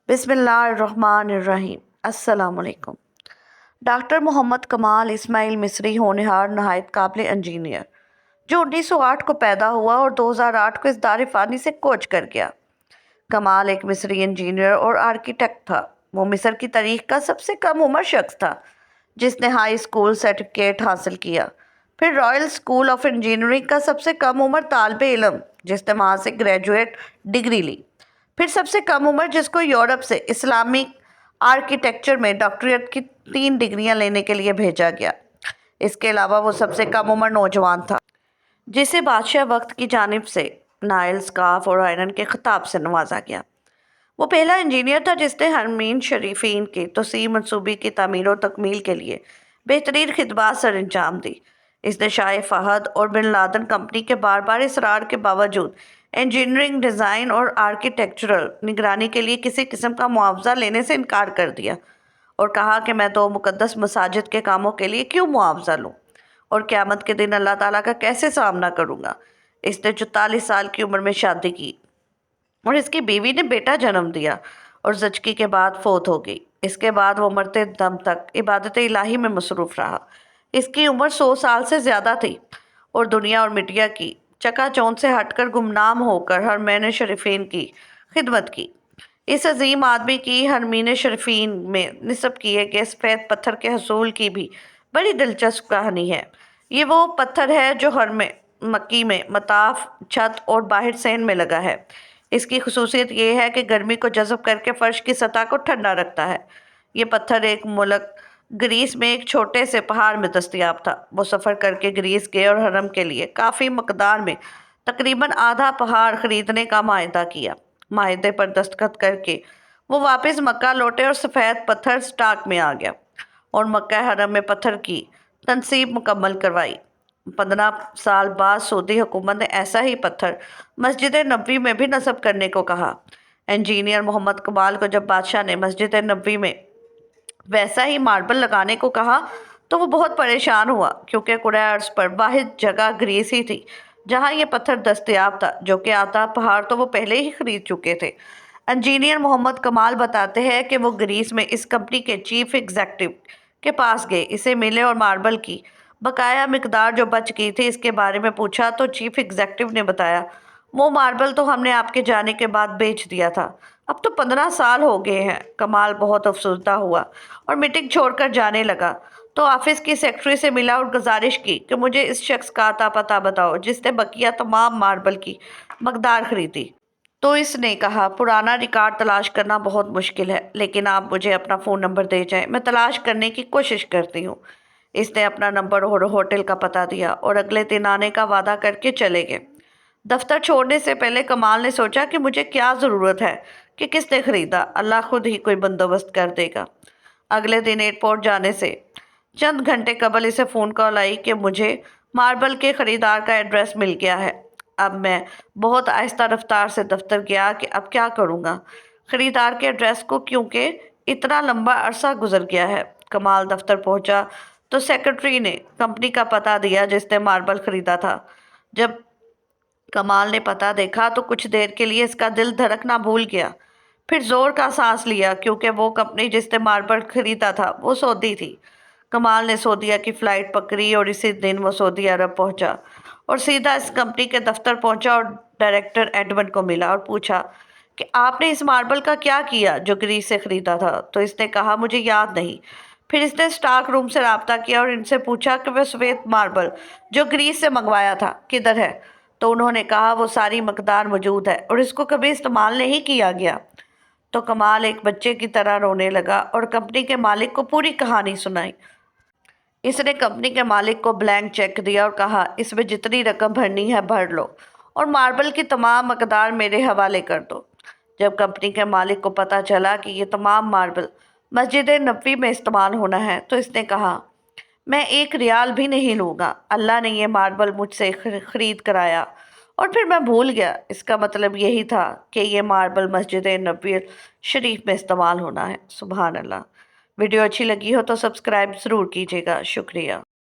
بسم اللہ الرحمن الرحیم۔ السلام علیکم۔ ڈاکٹر محمد کمال اسماعیل مصری ہونہار نہایت قابل انجینئر جو 1908 کو پیدا ہوا اور 2008 کو اس دار فانی سے کوچ کر گیا۔ کمال ایک مصری انجینئر اور آرکیٹیکٹ تھا۔ وہ مصر کی تاریخ کا سب سے کم عمر شخص تھا جس نے ہائی اسکول سرٹیفکیٹ حاصل کیا، پھر رائل اسکول آف انجینئرنگ کا سب سے کم عمر طالب علم جس نے وہاں سے گریجویٹ ڈگری لی، پھر سب سے کم عمر جس کو یورپ سے اسلامک آرکیٹیکچر میں ڈاکٹریٹ کی 3 ڈگریاں لینے کے لیے بھیجا گیا۔ اس کے علاوہ وہ سب سے کم عمر نوجوان تھا جسے بادشاہ وقت کی جانب سے نائل سکارف اور آئرن کے خطاب سے نوازا گیا۔ وہ پہلا انجینئر تھا جس نے حرمین شریفین کے توسیع منصوبے کی تعمیر و تکمیل کے لیے بہترین خدمات سر انجام دی۔ اس نے شاہ فہد اور بن لادن کمپنی کے بار بار اصرار کے باوجود انجینئرنگ، ڈیزائن اور آرکیٹیکچرل نگرانی کے لیے کسی قسم کا معاوضہ لینے سے انکار کر دیا اور کہا کہ میں 2 مقدس مساجد کے کاموں کے لیے کیوں معاوضہ لوں اور قیامت کے دن اللہ تعالیٰ کا کیسے سامنا کروں گا۔ اس نے 44 سال کی عمر میں شادی کی اور اس کی بیوی نے بیٹا جنم دیا اور زچگی کے بعد فوت ہو گئی۔ اس کے بعد وہ مرتے دم تک عبادت الہی میں مصروف رہا۔ اس کی عمر 100 سال سے زیادہ تھی اور دنیا اور میڈیا کی چکا چوند سے ہٹ کر گمنام ہو کر حرمین شریفین کی خدمت کی۔ اس عظیم آدمی کی حرمین شریفین میں نصب کیے گئے سفید پتھر کے حصول کی بھی بڑی دلچسپ کہانی ہے۔ یہ وہ پتھر ہے جو حرم مکی میں مطاف، چھت اور باہر سین میں لگا ہے۔ اس کی خصوصیت یہ ہے کہ گرمی کو جذب کر کے فرش کی سطح کو ٹھنڈا رکھتا ہے۔ یہ پتھر ایک ملک گریس میں ایک چھوٹے سے پہاڑ میں دستیاب تھا۔ وہ سفر کر کے گریس گئے اور حرم کے لیے کافی مقدار میں تقریباً آدھا پہاڑ خریدنے کا معاہدہ کیا۔ معاہدے پر دستخط کر کے وہ واپس مکہ لوٹے اور سفید پتھر سٹاک میں آ گیا اور مکہ حرم میں پتھر کی تنصیب مکمل کروائی۔ 15 سال بعد سعودی حکومت نے ایسا ہی پتھر مسجد نبوی میں بھی نصب کرنے کو کہا۔ انجینئر محمد کمال کو جب بادشاہ نے مسجد نبوی میں ویسا ہی ماربل لگانے کو کہا تو وہ بہت پریشان ہوا کیونکہ کرۂ ارض پر واحد جگہ گریس ہی تھی جہاں یہ پتھر دستیاب تھا، جو کہ آدھا پہاڑ تو وہ پہلے ہی خرید چکے تھے۔ انجینئر محمد کمال بتاتے ہیں کہ وہ گریس میں اس کمپنی کے چیف ایگزیکٹو کے پاس گئے، اسے ملے اور ماربل کی بقایا مقدار جو بچ گئی تھی اس کے بارے میں پوچھا تو چیف ایگزیکٹو نے بتایا، وہ ماربل تو ہم نے آپ کے جانے کے بعد بیچ دیا تھا، اب تو 15 سال ہو گئے ہیں۔ کمال بہت افسردہ ہوا اور میٹنگ چھوڑ کر جانے لگا تو آفس کی سیکرٹری سے ملا اور گزارش کی کہ مجھے اس شخص کا اتا پتہ بتاؤ جس نے بقیہ تمام ماربل کی مقدار خریدی۔ تو اس نے کہا، پرانا ریکارڈ تلاش کرنا بہت مشکل ہے، لیکن آپ مجھے اپنا فون نمبر دے جائیں، میں تلاش کرنے کی کوشش کرتی ہوں۔ اس نے اپنا نمبر اور ہوٹل کا پتہ دیا اور اگلے دن آنے کا وعدہ کر کے چلے گئے۔ دفتر چھوڑنے سے پہلے کمال نے سوچا کہ مجھے کیا ضرورت ہے کہ کس نے خریدا، اللہ خود ہی کوئی بندوبست کر دے گا۔ اگلے دن ایئرپورٹ جانے سے چند گھنٹے قبل اسے فون کال آئی کہ مجھے ماربل کے خریدار کا ایڈریس مل گیا ہے۔ اب میں بہت آہستہ رفتار سے دفتر گیا کہ اب کیا کروں گا خریدار کے ایڈریس کو، کیونکہ اتنا لمبا عرصہ گزر گیا ہے۔ کمال دفتر پہنچا تو سیکرٹری نے کمپنی کا پتہ دیا جس نے ماربل خریدا تھا۔ جب کمال نے پتہ دیکھا تو کچھ دیر کے لیے اس کا دل دھڑکنا بھول گیا، پھر زور کا سانس لیا کیونکہ وہ کمپنی جس نے ماربل خریدا تھا وہ سعودی تھی۔ کمال نے سعودیہ کی فلائٹ پکڑی اور اسی دن وہ سعودی عرب پہنچا اور سیدھا اس کمپنی کے دفتر پہنچا اور ڈائریکٹر ایڈمنڈ کو ملا اور پوچھا کہ آپ نے اس ماربل کا کیا کیا جو گریس سے خریدا تھا؟ تو اس نے کہا، مجھے یاد نہیں۔ پھر اس نے سٹاک روم سے رابطہ کیا اور ان سے پوچھا کہ وہ سفید ماربل جو گریس سے منگوایا تھا کدھر ہے؟ تو انہوں نے کہا وہ ساری مقدار موجود ہے اور اس کو کبھی استعمال نہیں کیا گیا۔ تو کمال ایک بچے کی طرح رونے لگا اور کمپنی کے مالک کو پوری کہانی سنائی۔ اس نے کمپنی کے مالک کو بلینک چیک دیا اور کہا، اس میں جتنی رقم بھرنی ہے بھر لو اور ماربل کی تمام مقدار میرے حوالے کر دو۔ جب کمپنی کے مالک کو پتہ چلا کہ یہ تمام ماربل مسجد نبوی میں استعمال ہونا ہے تو اس نے کہا، میں 1 ریال بھی نہیں لوں گا، اللہ نے یہ ماربل مجھ سے خرید کرایا اور پھر میں بھول گیا۔ اس کا مطلب یہی تھا کہ یہ ماربل مسجد نبوی شریف میں استعمال ہونا ہے۔ سبحان اللہ۔ ویڈیو اچھی لگی ہو تو سبسکرائب ضرور کیجیے گا۔ شکریہ۔